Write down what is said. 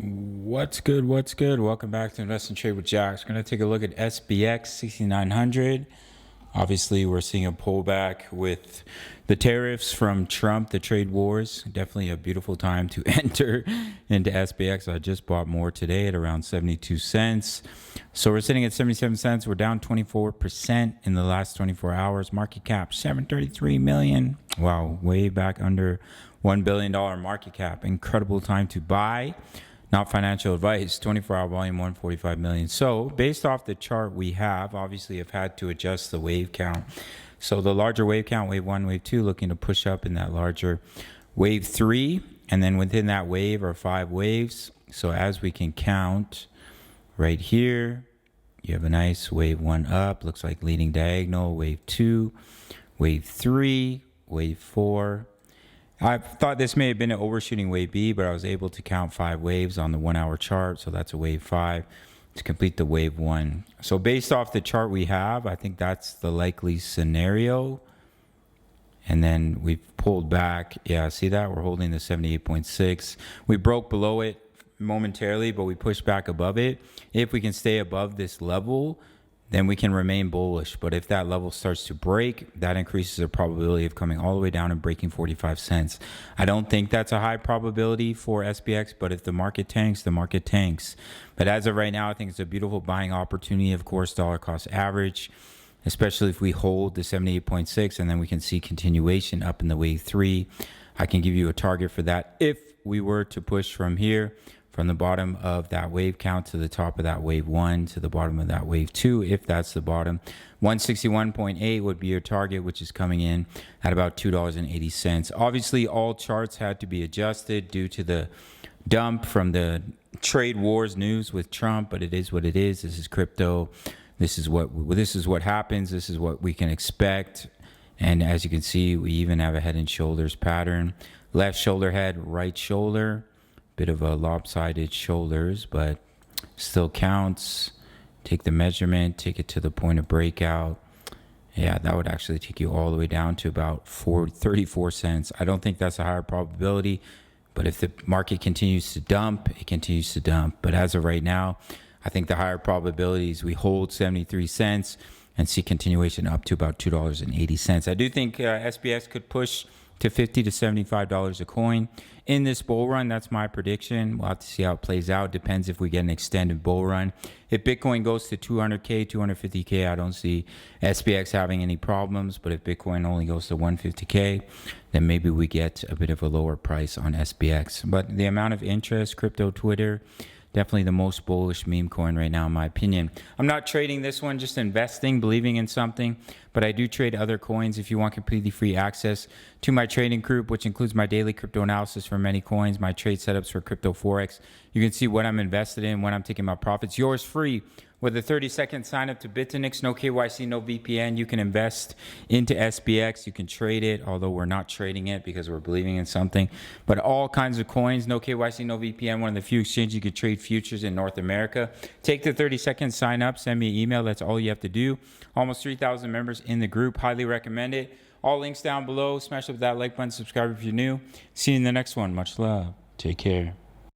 What's good? What's good? Welcome back to Invest and Trade with Jax. We're going to take a look at SPX6900. Obviously, we're seeing a pullback with the tariffs from Trump, the trade wars. Definitely a beautiful time to enter into SPX. I just bought more today at around 72 cents. So we're sitting at 77 cents. We're down 24% in the last 24 hours. Market cap, 733 million. Wow, way back under $1 billion market cap. Incredible time to buy. Not financial advice. 24-hour volume, 145 million. So based off the chart we have, obviously I've had to adjust the wave count. So the larger wave count, wave 1, wave 2, looking to push up in that larger wave 3. And then within that wave are 5 waves. So as we can count right here, you have a nice wave 1 up. Looks like leading diagonal. Wave 2, wave 3, wave 4. I thought this may have been an overshooting wave B, but I was able to count 5 waves on the 1-hour chart. So that's a wave 5 to complete the wave 1. So based off the chart we have, I think that's the likely scenario. And then we've pulled back. Yeah, see that? We're holding the 78.6. We broke below it momentarily, but we pushed back above it. If we can stay above this level, then we can remain bullish. But if that level starts to break, that increases the probability of coming all the way down and breaking 45 cents. I don't think that's a high probability for SPX, but if the market tanks, the market tanks. But as of right now, I think it's a beautiful buying opportunity. Of course, dollar cost average, especially if we hold the 78.6 and then we can see continuation up in the wave 3. I can give you a target for that if we were to push from here, from the bottom of that wave count to the top of that wave 1 to the bottom of that wave 2, if that's the bottom. 161.8 would be your target, which is coming in at about $2.80. Obviously, all charts had to be adjusted due to the dump from the trade wars news with Trump, but it is what it is. This is crypto. This is what happens. This is what we can expect. And as you can see, we even have a head and shoulders pattern. Left shoulder head, right shoulder. Bit of a lopsided shoulders, but still counts. Take the measurement, take it to the point of breakout. Yeah, that would actually take you all the way down to about 34 cents. I don't think that's a higher probability, but if the market continues to dump, it continues to dump. But as of right now, I think the higher probability is we hold 73 cents and see continuation up to about $2.80. I do think SPX could push to $50 to $75 a coin in this bull run. That's my prediction. We'll have to see how it plays out. Depends if we get an extended bull run. If Bitcoin goes to 200K, 250K, I don't see SPX having any problems. But if Bitcoin only goes to 150K, then maybe we get a bit of a lower price on SPX. But the amount of interest, crypto, Twitter, definitely the most bullish meme coin right now, in my opinion. I'm not trading this one, just investing, believing in something. But I do trade other coins. If you want completely free access to my trading group, which includes my daily crypto analysis for many coins, my trade setups for crypto Forex, you can see what I'm invested in, when I'm taking my profits. Yours free with a 30-second sign up to Bitfinex. No KYC, no VPN. You can invest into SPX. You can trade it, although we're not trading it because we're believing in something. But all kinds of coins, no KYC, no VPN. One of the few exchanges you could trade futures in North America. Take the 30-second sign up. Send me an email. That's all you have to do. Almost 3,000 members in the group. Highly recommend it. All links down below. Smash up that like button. Subscribe if you're new. See you in the next one. Much love. Take care.